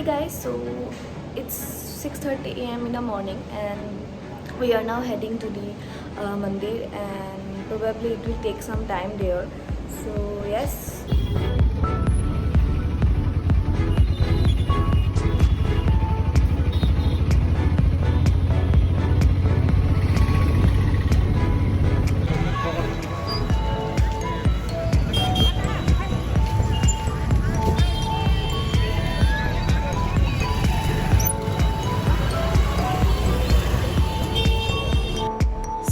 guys, so it's 6:30 a.m. in the morning and we are now heading to the mandir, and probably it will take some time there. So yes.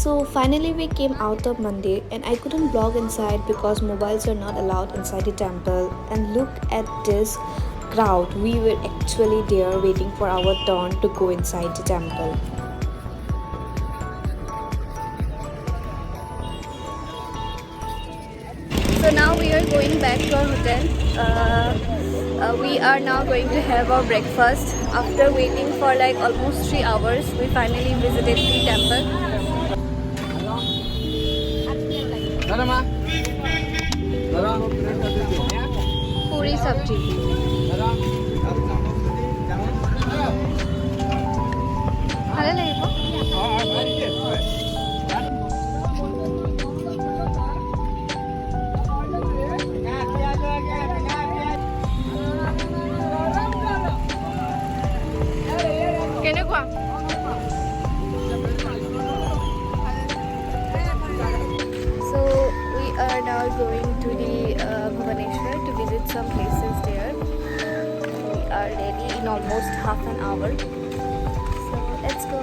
So finally we came out of Mandir and I couldn't vlog inside because mobiles are not allowed inside the temple, and look at this crowd. We were actually there waiting for our turn to go inside the temple. So now we are going back to our hotel. We are now going to have our breakfast. After waiting for like almost 3 hours, we finally visited the temple. पूरी सब्जी ভালো লাগিব কেনেকুৱা are now going to the Bhubaneswar to visit some places there. We are ready in almost half an hour. So let's go.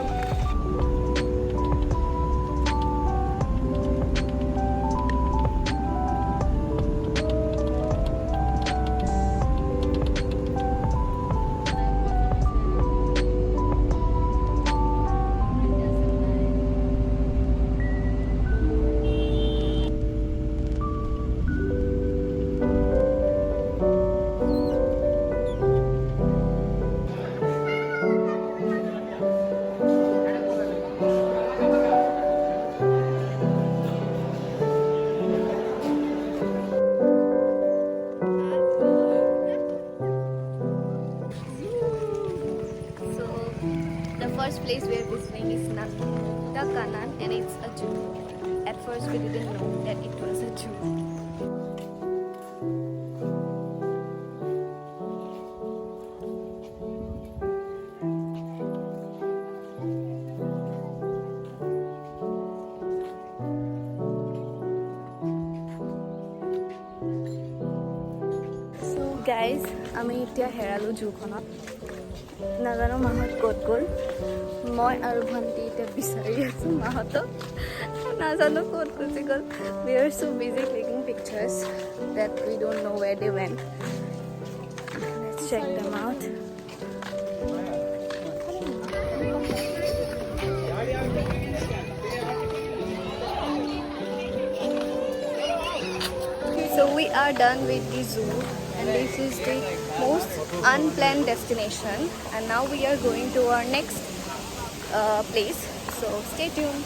First place we are visiting is Nagakanan, and it's a zoo. At first we didn't know that it was a zoo. So guys, আমি এতিয়া হেৰালো জুখনত নাজানো মাহত ক'ত গ'ল মই আৰু ভণ্টি এতিয়া বিচাৰি আছোঁ মাহতক নাজানো ক'ত Gucci goal we are so busy clicking pictures that we don't know where they went. Let's check them out. So we are done with the zoo, and this is the most unplanned destination, and now we are going to our next place, so stay tuned.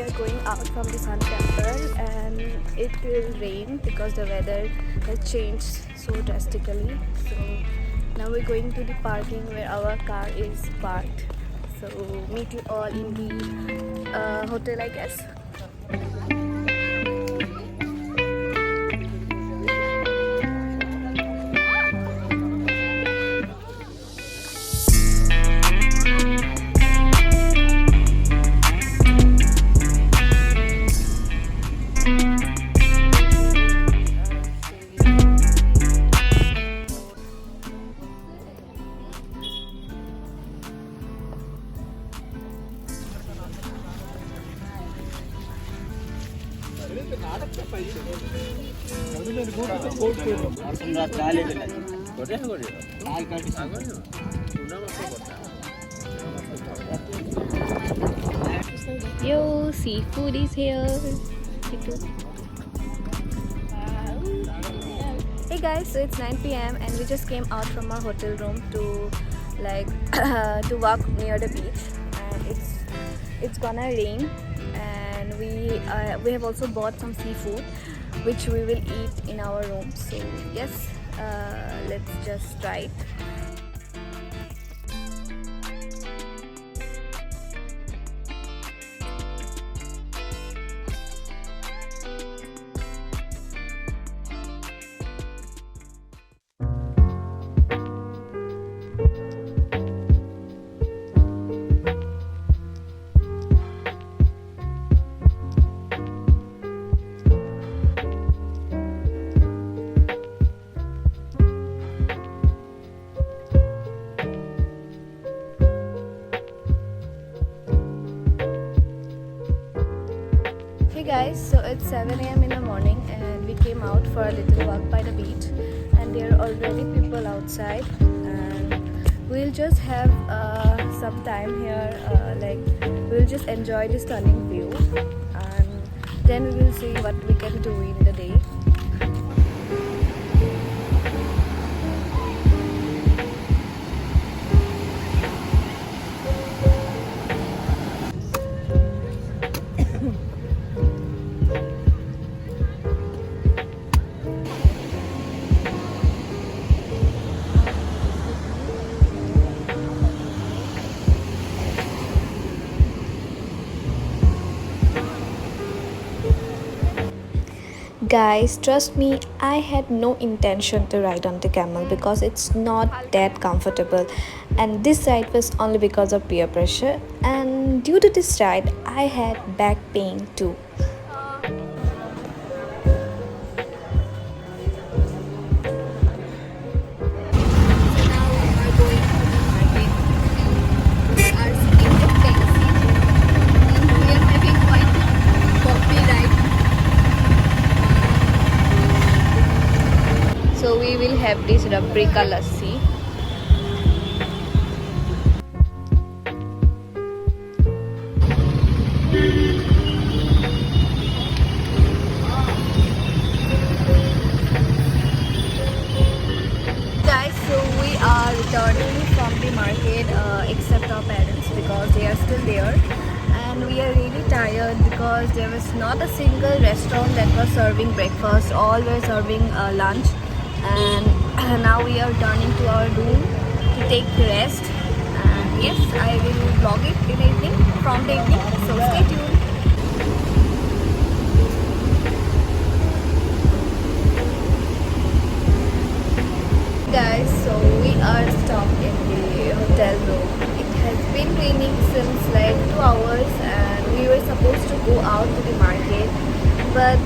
are going out from the Sun Temple and it will rain because the weather has changed so drastically. So now we're going to the parking where our car is parked. So meet you all in the hotel, I guess. Yo, seafood is here. Hey guys, so it's 9 p.m. and we just came out from our hotel room to to walk near the beach, and it's gonna rain, and we have also bought some seafood which we will eat in our room. So yes, let's just try it. Hey guys, so it's 7 a.m. in the morning and we came out for a little walk by the beach, and there are already people outside, and we'll just have some time here, we'll just enjoy the stunning view, and then we will see what we can do in the day. Guys, trust me, I had no intention to ride on the camel because it's not that comfortable, and this ride was only because of peer pressure, and due to this ride I had back pain too. So we will have this Rabrika lassi. Guys, so we are returning from the market except our parents because they are still there, and we are really tired because there was not a single restaurant that was serving breakfast. All were serving lunch, and now we are returning to our room to take rest. And yes, I will vlog it in the evening, from the evening, so stay tuned. Guys, so we are stopped in the hotel room. It has been raining since like 2 hours, and we were supposed to go out to the market, but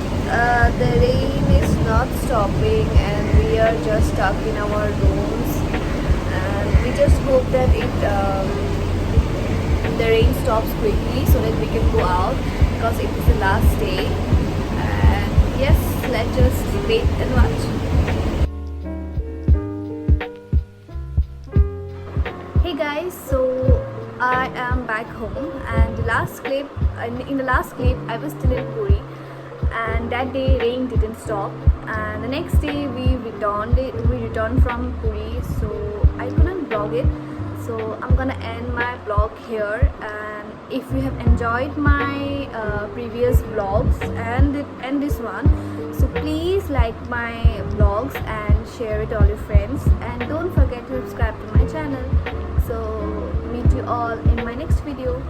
the rain is not stopping and we are just stuck in our rooms, and we just hope that the rain stops quickly so that we can go out because it is the last day. And yes, let's just wait and watch. Hey guys, so I am back home, and in the last clip I was still in Puri, and that day rain didn't stop, and the next day we returned from Puri, so I couldn't vlog it. So I'm gonna end my vlog here, and if you have enjoyed my previous vlogs and this one. So please like my vlogs and share it all your friends, and don't forget to subscribe to my channel. So meet you all in my next video.